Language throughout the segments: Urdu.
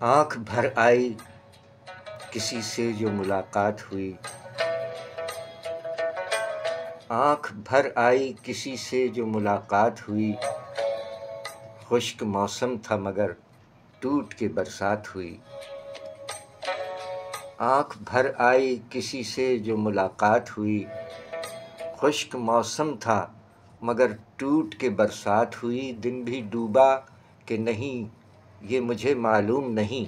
آنکھ بھر آئی کسی سے جو ملاقات ہوئی، آنکھ بھر آئی کسی سے جو ملاقات ہوئی، خشک موسم تھا مگر ٹوٹ کے برسات ہوئی۔ آنکھ بھر آئی کسی سے جو ملاقات ہوئی، خشک موسم تھا مگر ٹوٹ کے برسات ہوئی۔ دن بھی ڈوبا کہ نہیں یہ مجھے معلوم نہیں،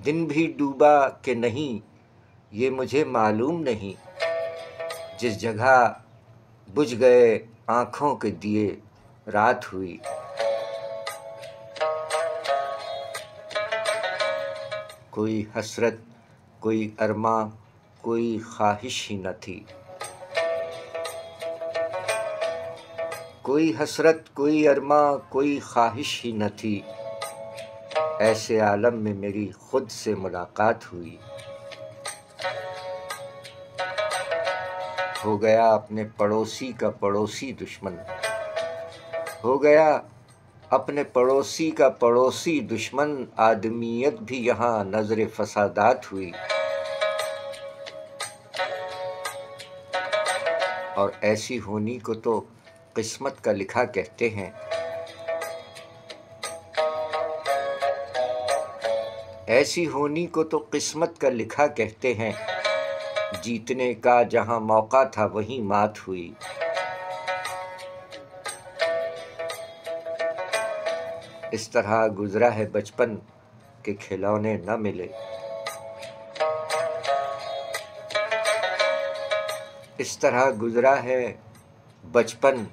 دن بھی ڈوبا کہ نہیں یہ مجھے معلوم نہیں، جس جگہ بجھ گئے آنکھوں کے دیے رات ہوئی۔ کوئی حسرت کوئی ارماں کوئی خواہش ہی نہ تھی، کوئی حسرت کوئی ارماں کوئی خواہش ہی نہ تھی، ایسے عالم میں میری خود سے ملاقات ہوئی۔ ہو گیا اپنے پڑوسی کا پڑوسی دشمن، ہو گیا اپنے پڑوسی کا پڑوسی دشمن، آدمیت بھی یہاں نظر فسادات ہوئی۔ اور ایسی ہونی کو تو قسمت کا لکھا کہتے ہیں، ایسی ہونی کو تو قسمت کا لکھا کہتے ہیں، جیتنے کا جہاں موقع تھا وہیں مات ہوئی۔ اس طرح گزرا ہے بچپن کہ کھلونے نہ ملے، اس طرح گزرا ہے بچپن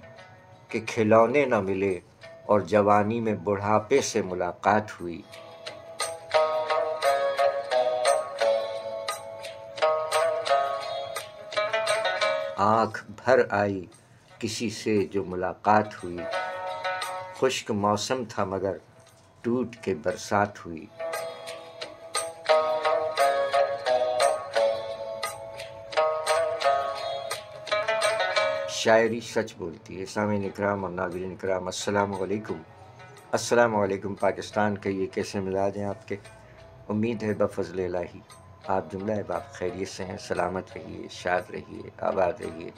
کہ کھلونے نہ ملے، اور جوانی میں بڑھاپے سے ملاقات ہوئی۔ آنکھ بھر آئی کسی سے جو ملاقات ہوئی، خشک موسم تھا مگر ٹوٹ کے برسات ہوئی۔ شاعری سچ بولتی ہے۔ سامعین اکرام اور ناظرین اکرام، السلام علیکم۔ السلام علیکم پاکستان کے یہ کیسے مزاج ہیں آپ کے؟ امید ہے بفضل الہی آپ جملہ احباب خیریت سے ہیں، سلامت رہیے، شاد رہیے، آباد رہیے۔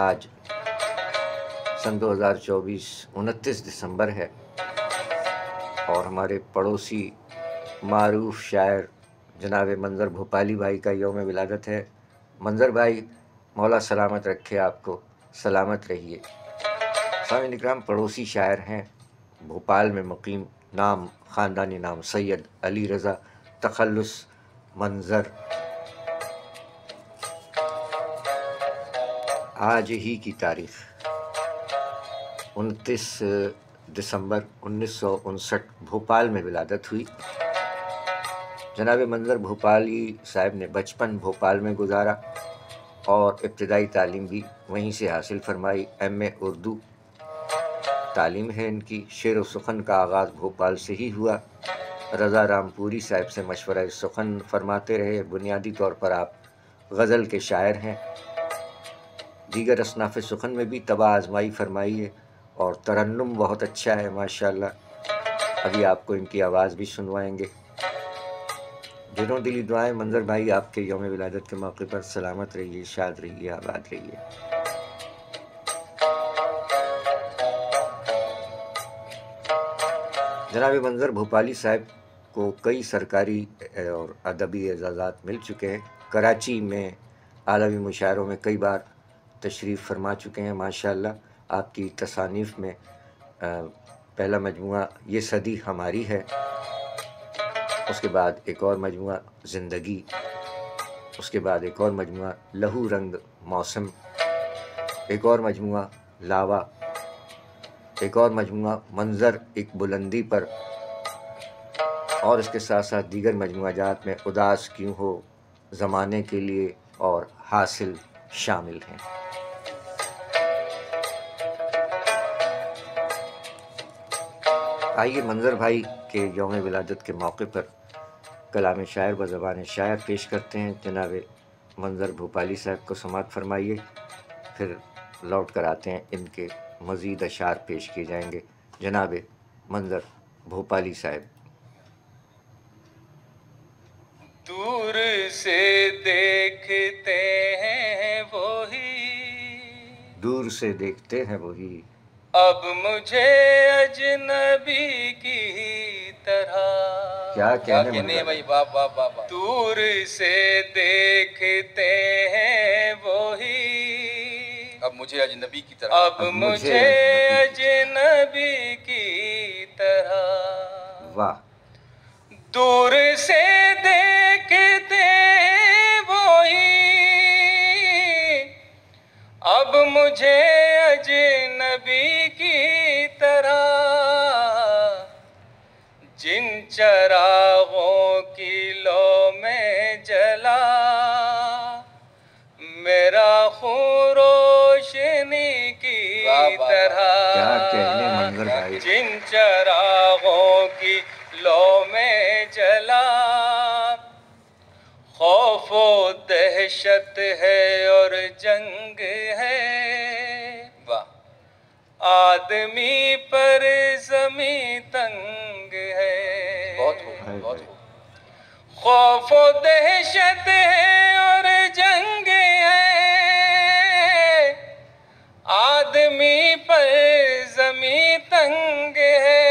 آج سن 2024 29 دسمبر ہے اور ہمارے پڑوسی معروف شاعر جناب منظر بھوپالی بھائی کا یوم ولادت ہے۔ منظر بھائی، مولا سلامت رکھے آپ کو، سلامت رہیے۔ سامعین اکرام، پڑوسی شاعر ہیں، بھوپال میں مقیم، نام خاندانی نام سید علی رضا تخلص منظر۔ آج ہی کی تاریخ 29 دسمبر 1959 بھوپال میں ولادت ہوئی۔ جناب منظر بھوپالی صاحب نے بچپن بھوپال میں گزارا اور ابتدائی تعلیم بھی وہیں سے حاصل فرمائی۔ ایم.اے اردو تعلیم ہے ان کی۔ شعر و سخن کا آغاز بھوپال سے ہی ہوا۔ رضا رامپوری صاحب سے مشورہ سخن فرماتے رہے۔ بنیادی طور پر آپ غزل کے شاعر ہیں، دیگر اصناف سخن میں بھی طبع آزمائی فرمائی ہے اور ترنم بہت اچھا ہے ماشاءاللہ۔ ابھی آپ کو ان کی آواز بھی سنوائیں گے۔ دلوں دلی دعائیں منظر بھائی آپ کے یوم ولادت کے موقع پر، سلامت رہیے، شاد رہیے، آباد رہیے۔ جناب منظر بھوپالی صاحب کو کئی سرکاری اور ادبی اعزازات مل چکے ہیں۔ کراچی میں عالمی مشاعروں میں کئی بار تشریف فرما چکے ہیں ماشاءاللہ۔ آپ کی تصانیف میں پہلا مجموعہ یہ صدی ہماری ہے، اس کے بعد ایک اور مجموعہ زندگی، اس کے بعد ایک اور مجموعہ لہو رنگ موسم، ایک اور مجموعہ لاوا، ایک اور مجموعہ منظر ایک بلندی پر، اور اس کے ساتھ ساتھ دیگر مجموعہ جات میں اداس کیوں ہو، زمانے کے لیے اور حاصل شامل ہیں۔ آئیے منظر بھائی کے یوم ولادت کے موقع پر کلام شاعر و زبان شاعر پیش کرتے ہیں۔ جناب منظر بھوپالی صاحب کو سماعت فرمائیے، پھر لوٹ کر آتے ہیں، ان کے مزید اشعار پیش کیے جائیں گے۔ جناب منظر بھوپالی صاحب. دور سے دیکھتے ہیں وہی، دور سے دیکھتے ہیں وہی، اب مجھے اجنبی کی طرح. کیا کہنے ہیں منظر بھائی، واہ واہ واہ واہ. دور سے دیکھتے ہیں وہی، اب مجھے اجنبی کی طرح. اب مجھے اجنبی کی طرح. واہ. دور سے دیکھتے ہیں وہی، اب مجھے اجنبی کی طرح. جن چراغوں کی لو میں جلا، میرا خون روشنی کی طرح. کیا کہنے منظر بھائی. جن چراغوں کی لو میں جلا، خوف و دہشت ہے اور جنگ ہے. واہ. آدمی پر زمیں تنگ ہے. بہت خوب، بہت خوب. خوف و دہشت ہے اور جنگ ہے، آدمی پر زمیں تنگ ہے،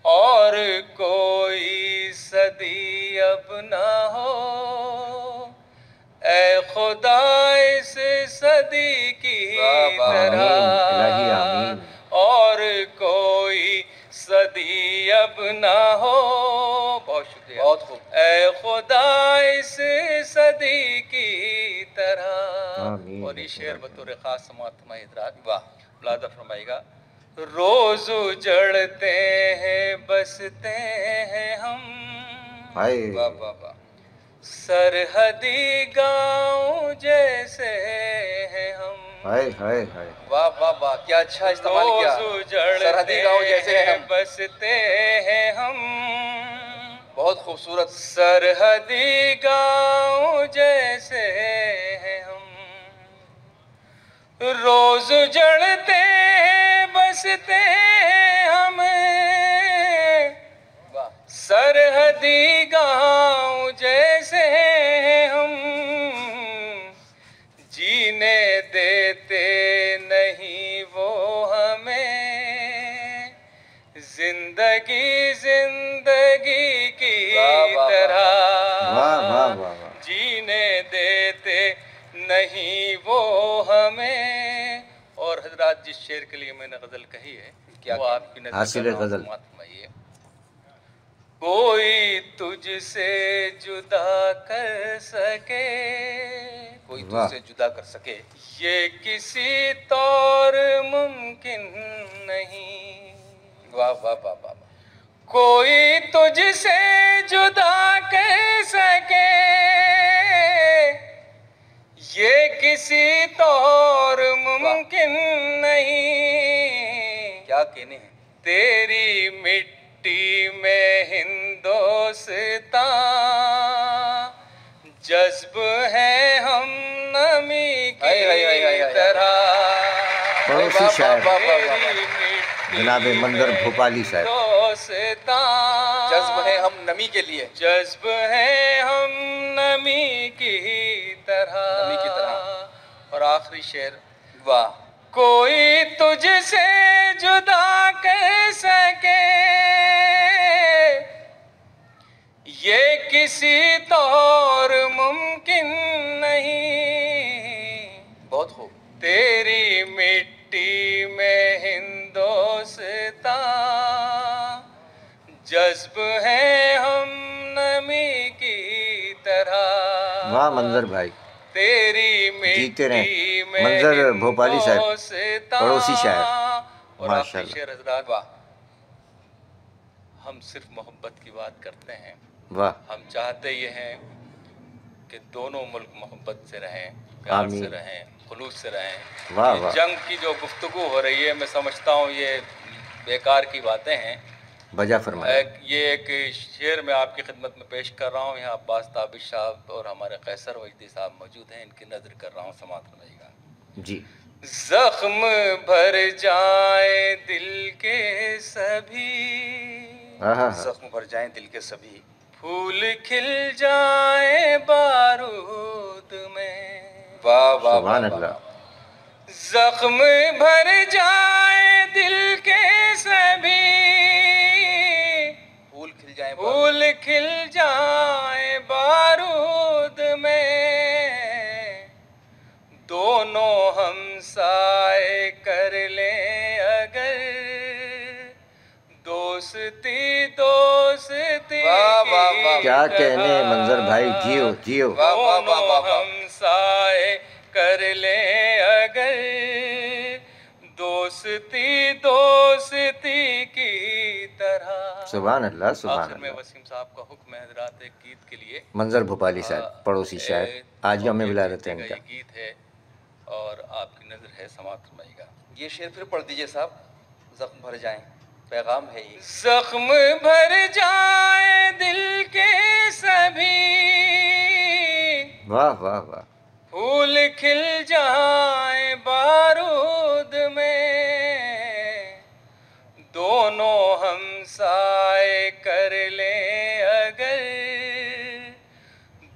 اور کوئی صدی اب نہ ہو اے خدا اس صدی کی طرح. الہی آمین. اور کوئی صدی اب نہ ہو. بہت شکریہ. بہت خوب. اے خدا اس صدی کی طرح. آمین. اور یہ شعر بطور خاص سماعت فرمائے حضرات. واہ. ملاحظہ فرمائے گا. روز اجڑتے ہیں بستے ہیں ہم. ہائے. واہ واہ واہ. سرحدی گاؤں جیسے ہیں ہم. ہائے ہائے ہائے. واہ واہ واہ. کیا اچھا استعمال کیا. سرحدی گاؤں جیسے ہیں ہم، بستے ہیں ہم. بہت خوبصورت. سرحدی گاؤں جیسے ہیں ہم، روز جڑتے ہیں بستے ہیں ہم. سرحدی گاؤں جیسے ہیں ہم، جینے دیتے نہیں وہ ہمیں زندگی زندگی کی طرح. واہ واہ واہ. جینے دیتے نہیں وہ ہمیں. اور حضرات جس شعر کے لیے میں نے غزل کہی ہے، کیا وہ آپ کی نظر حاصل غزل. فرمائیے. کوئی تجھ سے جدا کر سکے، کوئی تجھ سے جدا کر سکے، یہ کسی طور ممکن نہیں. واہ واہ واہ واہ. کوئی تجھ سے جدا کر سکے، یہ کسی طور ممکن نہیں. کیا کہنے ہیں. تیری مٹی میں ہندوستاں جذب ہے ہم نمی کی طرح. پڑوسی شاعر جناب منظر بھوپالی صاحب. جذب ہے ہم نمی کے لیے. جذب ہے ہم نمی کی طرح. نمی کی طرح. اور آخری شعر. واہ. کوئی تجھ سے جدا کر سکے، یہ کسی طور ممکن نہیں. بہت خوب. تیری مٹی میں ہندوستاں جذب ہے ہم نمی کی طرح. واہ منظر بھائی. تیری جیتے مٹی رہیں. میں منظر بھوپالی صاحب پڑوسی شاعر. اور آخری شعر حضرات. واہ. ہم صرف محبت کی بات کرتے ہیں. واہ. ہم چاہتے یہ ہیں کہ دونوں ملک محبت سے رہیں، پیار سے رہیں، خلوص سے رہیں. واہ واہ. جنگ کی جو گفتگو ہو رہی ہے، میں سمجھتا ہوں یہ بیکار کی باتیں ہیں. بجا فرمایا. یہ ایک شعر میں آپ کی خدمت میں پیش کر رہا ہوں. یہاں عباس تابش صاحب اور ہمارے قیصر وجدی صاحب موجود ہیں، ان کی نظر کر رہا ہوں، سماعت فرمائیے گا. جی. زخم بھر جائیں دل کے سبھی، زخم بھر جائیں دل کے سبھی، پھول کھل جائیں بارود میں، واہ واہ سبحان واہ اللہ. واہ، زخم بھر جائیں دل کے سبھی، پھول کھل جائیں پھول کھل جائیں بارود میں، دونوں ہم سائے کر لیں اگر، دوستی دوستی واہ واہ واہ، کیا کہنے منظر بھائی، جیو جیو. واہ واہ واہ واہ واہ، ہم سائے کر لیں اگر، دوستی دوستی کی طرح. سبحان اللہ سبحان آخر میں اللہ. وسیم صاحب کا حکم ہے حضرات ایک گیت کے لیے. منظر بھوپالی صاحب پڑوسی شاعر، آج یوم ولادت ہے ان کا. یہ گیت ہے اور آپ کی نظر ہے، سماعت فرمائیے گا. یہ شعر پھر پڑھ دیجئے صاحب. زخم بھر جائیں، پیغام ہے یہ. زخم بھر جائیں دل کے سبھی، واہ واہ واہ. پھول کھل جائیں بارود میں، دونوں ہم سائے کر لیں اگر،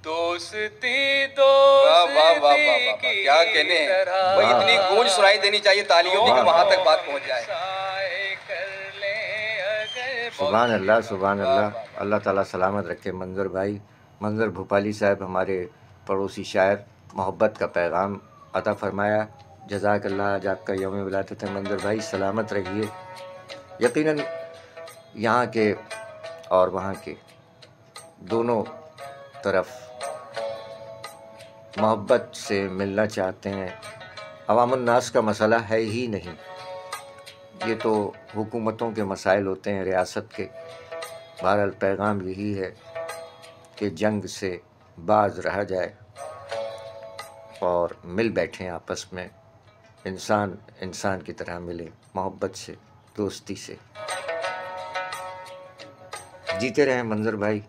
دوستی واہ واہ واہ واہ دوستی واہ، کی کیا کہنے ہیں طرح. بھائی، اتنی گونج سنائی دینی چاہیے تالیوں کی کہ وہاں تک بات پہنچ جائے. سائے کر لیں اگر. سبحان اللہ سبحان اللہ. اللہ تعالیٰ سلامت رکھے منظر بھائی. منظر بھوپالی صاحب ہمارے پڑوسی شاعر، محبت کا پیغام عطا فرمایا. جزاک اللہ. آج آپ کا یوم ولادت ہے منظر بھائی، سلامت رہیے. یقیناً یہاں کے اور وہاں کے دونوں طرف محبت سے ملنا چاہتے ہیں. عوام الناس کا مسئلہ ہے ہی نہیں، یہ تو حکومتوں کے مسائل ہوتے ہیں، ریاست کے. بہرحال پیغام یہی ہے کہ جنگ سے باز رہا جائے اور مل بیٹھیں آپس میں. انسان انسان کی طرح ملے، محبت سے، دوستی سے. جیتے رہیں منظر بھائی،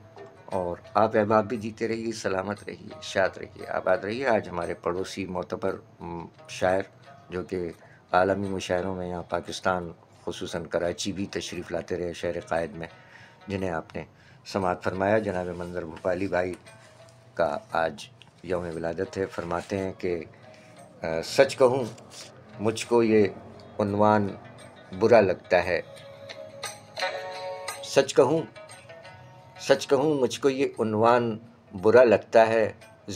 اور آپ احباب بھی جیتے رہیے، سلامت رہیے، شاد رہیے، آباد رہیے. آج ہمارے پڑوسی معتبر شاعر جو کہ عالمی مشاعروں میں یہاں پاکستان خصوصاً کراچی بھی تشریف لاتے رہے شعر قائد میں، جنہیں آپ نے سماعت فرمایا. جناب منظر بھوپالی بھائی کا آج یوم ولادت ہے. فرماتے ہیں کہ سچ کہوں مجھ کو یہ عنوان برا لگتا ہے، سچ کہوں مجھ کو یہ عنوان برا لگتا ہے،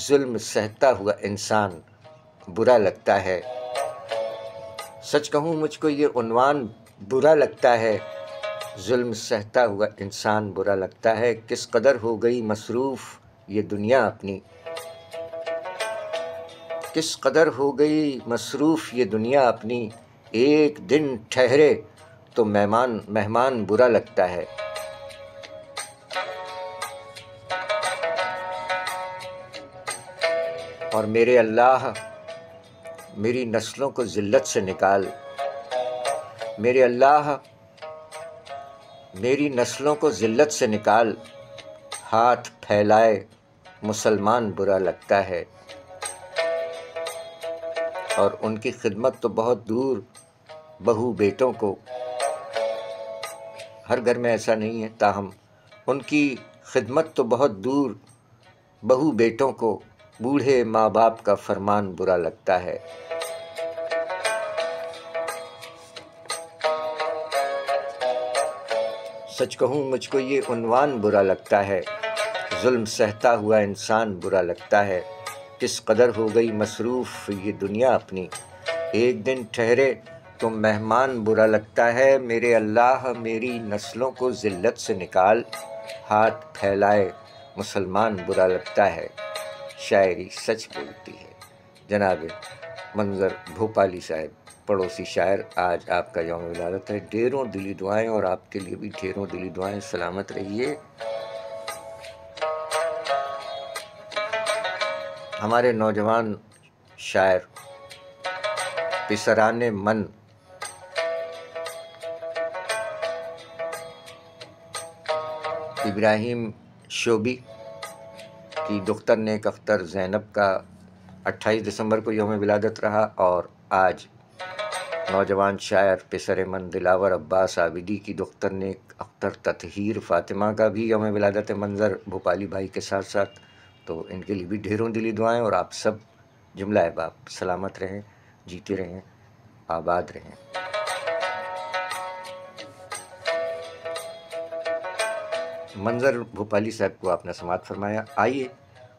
ظلم سہتا ہوا انسان برا لگتا ہے. سچ کہوں مجھ کو یہ عنوان برا لگتا ہے، ظلم سہتا ہوا انسان برا لگتا ہے. کس قدر ہو گئی مصروف یہ دنیا اپنی، کس قدر ہو گئی مصروف یہ دنیا اپنی. ایک دن ٹھہرے تو مہمان برا لگتا ہے. اور میرے اللہ میری نسلوں کو ذلت سے نکال، میرے اللہ میری نسلوں کو ذلت سے نکال. ہاتھ پھیلائے مسلمان برا لگتا ہے. اور ان کی خدمت تو بہت دور، بہو بیٹوں کو، ہر گھر میں ایسا نہیں ہے، تاہم ان کی خدمت تو بہت دور، بہو بیٹوں کو، بوڑھے ماں باپ کا فرمان برا لگتا ہے. سچ کہوں مجھ کو یہ عنوان برا لگتا ہے، ظلم سہتا ہوا انسان برا لگتا ہے. کس قدر ہو گئی مصروف یہ دنیا اپنی، ایک دن ٹھہرے تو مہمان برا لگتا ہے. میرے اللہ میری نسلوں کو ذلت سے نکال، ہاتھ پھیلائے مسلمان برا لگتا ہے. شاعری سچ بولتی ہے. جناب منظر بھوپالی صاحب پڑوسی شاعر، آج آپ کا یوم ولادت ہے. ڈھیروں دلی دعائیں، اور آپ کے لیے بھی ڈھیروں دلی دعائیں. سلامت رہیے. ہمارے نوجوان شاعر پسران من ابراہیم شوبی کی دختر نیک اختر زینب کا 28 دسمبر کو یوم ولادت رہا، اور آج نوجوان شاعر پسر من دلاور عباس عابدی کی دختر نیک اختر تطہیر فاطمہ کا بھی یوم ولادت منظر بھوپالی بھائی کے ساتھ ساتھ، تو ان کے لیے بھی ڈھیروں دلی دعائیں، اور آپ سب جملہ احباب سلامت رہیں، جیتے رہیں، آباد رہیں۔ منظر بھوپالی صاحب کو آپ نے سماعت فرمایا۔ آئیے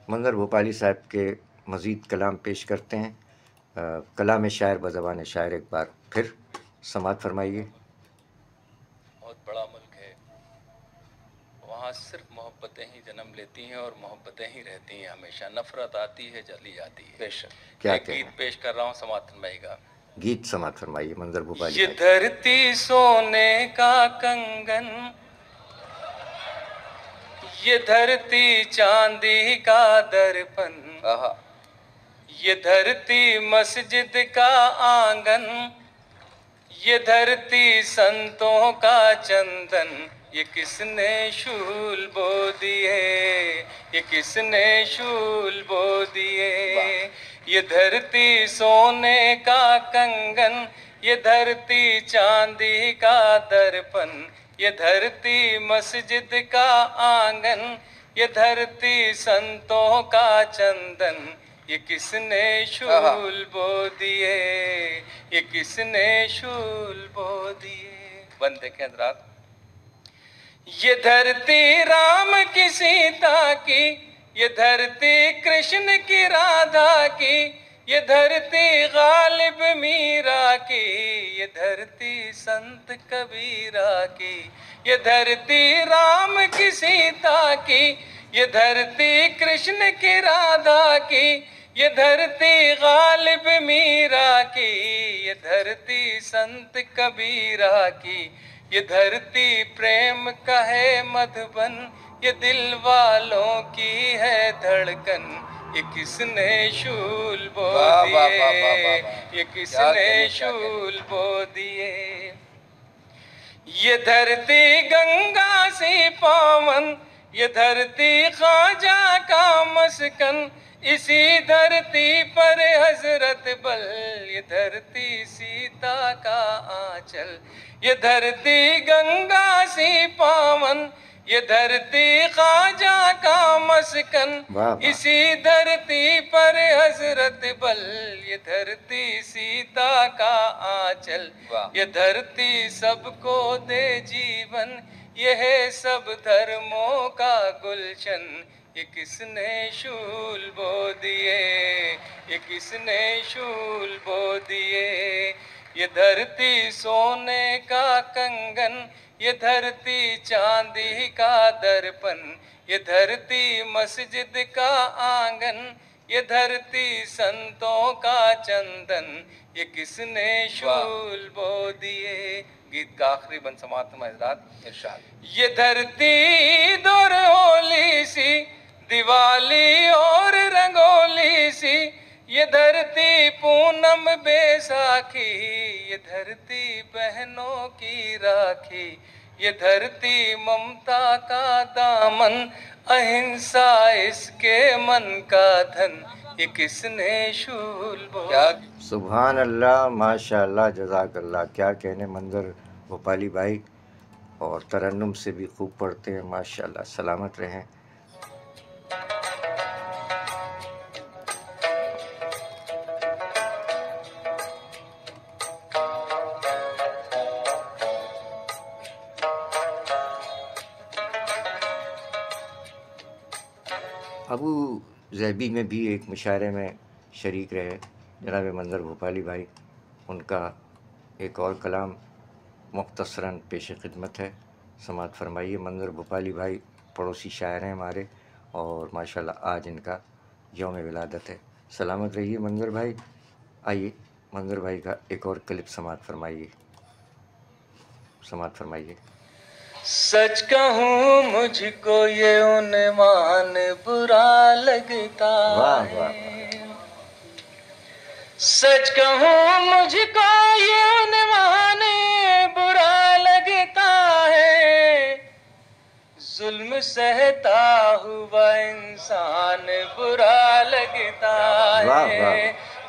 منظر بھوپالی صاحب کے مزید کلام پیش کرتے ہیں۔ کلام شاعر بزبان شاعر ایک بار پھر سماعت فرمائیے۔ بہت بڑا ملک ہے، وہاں صرف محبتیں ہی جنم لیتی ہیں اور محبتیں ہی رہتی ہیں ہمیشہ، نفرت آتی ہے چلی جاتی ہے۔ بے شک کیا ایک کہنا؟ گیت پیش کر رہا ہوں، سماعت فرمائیے گا۔ گیت سماعت فرمائیے منظر بھوپالی یہ بھائی۔ دھرتی سونے کا کنگن، یہ دھرتی چاندی کا درپن، یہ دھرتی مسجد کا آنگن، یہ دھرتی سنتوں کا چندن، یہ کس نے شول بو دیے، یہ کس نے شول بو دیے۔ یہ دھرتی سونے کا کنگن، یہ دھرتی چاندی کا درپن، یہ دھرتی مسجد کا آنگن، یہ دھرتی سنتوں کا چندن، یہ کس نے شول بو دیے، یہ کس نے شول بو دیے۔ بند دیکھیں حضرات، یہ دھرتی رام کی سیتا کی، یہ دھرتی کرشن کی رادھا کی، یہ دھرتی غالب میرا کی، یہ دھرتی سنت کبیرہ کی، یہ دھرتی رام کی سیتا کی، یہ دھرتی کرشن کی رادھا کی، یہ دھرتی غالب میرا کی، یہ دھرتی سنت کبیرہ کی، یہ دھرتی پریم کا ہے مدھبن، یہ دل والوں کی ہے دھڑکن، یہ کس نے شول بو دیے، یہ کس نے شول بو دیے۔ یہ دھرتی گنگا سی پاون، یہ دھرتی خواجہ کا مسکن، اسی دھرتی پر حضرت بل، یہ دھرتی سیتا کا آنچل۔ یہ دھرتی گنگا سی پاون، یہ دھرتی خواجہ کا مسکن، اسی دھرتی پر حضرت بل، یہ دھرتی سیتا کا آنچل۔ یہ دھرتی سب کو دے جیون، یہ ہے سب دھرموں کا گلشن، یہ کس نے شول بو دیے، یہ کس نے شول بو دیے۔ یہ دھرتی سونے کا کنگن، یہ دھرتی چاندی کا درپن، یہ دھرتی مسجد کا آنگن، یہ دھرتی سنتوں کا چندن، یہ کس نے شول بو دیے۔ گیت کا آخری بند سماعت میں حضرات، ارشاد۔ یہ دھرتی دور ہولی سی، دیوالی اور رنگولی سی، یہ دھرتی پونم بیساکھی، یہ دھرتی بہنوں کی راکھی، یہ دھرتی ممتا کا دامن، اہنسا اس کے من کا دھن، یہ کس نے شول بو دیے۔ سبحان اللہ، ماشاء اللہ، جزاک اللہ۔ کیا کہنے منظر بھوپالی بھائی، اور ترنم سے بھی خوب پڑھتے ہیں، ماشاء اللہ، سلامت رہیں۔ ابو ظہبی میں بھی ایک مشاعرے میں شریک رہے جناب منظر بھوپالی بھائی، ان کا ایک اور کلام مختصراً پیش خدمت ہے، سماعت فرمائیے۔ منظر بھوپالی بھائی پڑوسی شاعر ہیں ہمارے، اور ماشاءاللہ آج ان کا یوم ولادت ہے۔ سلامت رہیے منظر بھائی۔ آئیے منظر بھائی کا ایک اور کلپ سماعت فرمائیے، سماعت فرمائیے۔ سچ کہوں مجھ کو یہ عنوان برا لگتا ہے، سچ کہوں مجھ کو یہ عنوان برا لگتا ہے، ظلم سہتا ہوا انسان برا لگتا ہے،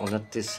29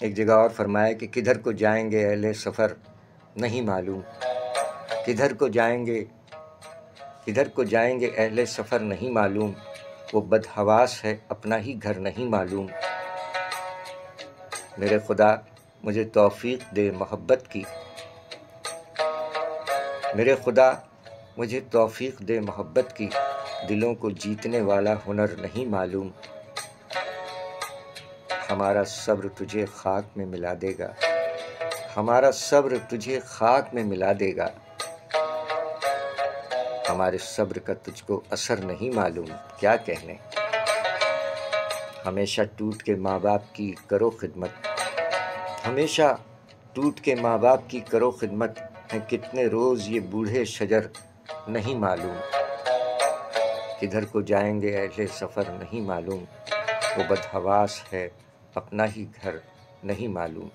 ایک جگہ اور فرمایا کہ کدھر کو جائیں گے اہل سفر نہیں معلوم، کدھر کو جائیں گے اہل سفر نہیں معلوم، وہ بدحواس ہے اپنا ہی گھر نہیں معلوم۔ میرے خدا مجھے توفیق دے محبت کی، میرے خدا مجھے توفیق دے محبت کی، دلوں کو جیتنے والا ہنر نہیں معلوم۔ ہمارا صبر تجھے خاک میں ملا دے گا، ہمارا صبر تجھے خاک میں ملا دے گا، ہمارے صبر کا تجھ کو اثر نہیں معلوم۔ کیا کہنے، ہمیشہ ٹوٹ کے ماں باپ کی کرو خدمت، ہمیشہ ٹوٹ کے ماں باپ کی کرو خدمت، ہیں کتنے روز یہ بوڑھے شجر نہیں معلوم۔ کدھر کو جائیں گے اہل سفر نہیں معلوم، وہ بدحواس ہے اپنا ہی گھر نہیں معلوم۔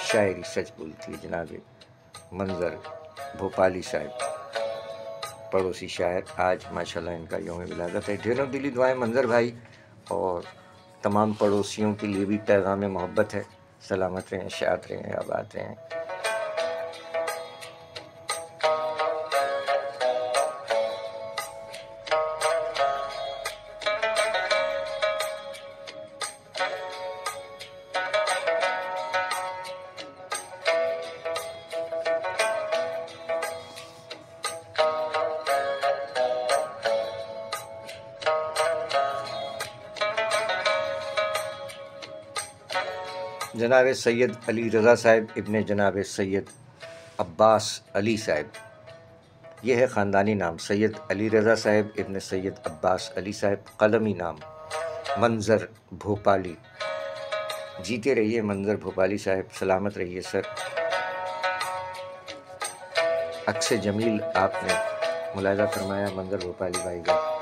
شاعری سچ بولتی ہے جناب منظر بھوپالی صاحب، پڑوسی شاعر۔ آج ماشاءاللہ ان کا یوم ولادت ہے۔ ڈھیروں دلی دعائیں منظر بھائی، اور تمام پڑوسیوں کے لیے بھی پیغام محبت ہے۔ سلامت رہیں، شاد رہیں، آباد رہیں۔ جناب سید علی رضا صاحب ابن جناب سید عباس علی صاحب، یہ ہے خاندانی نام، سید علی رضا صاحب ابن سید عباس علی صاحب، قلمی نام منظر بھوپالی۔ جیتے رہیے منظر بھوپالی صاحب، سلامت رہیے سر۔ عکس جمیل آپ نے ملاحظہ فرمایا منظر بھوپالی بھائی کا۔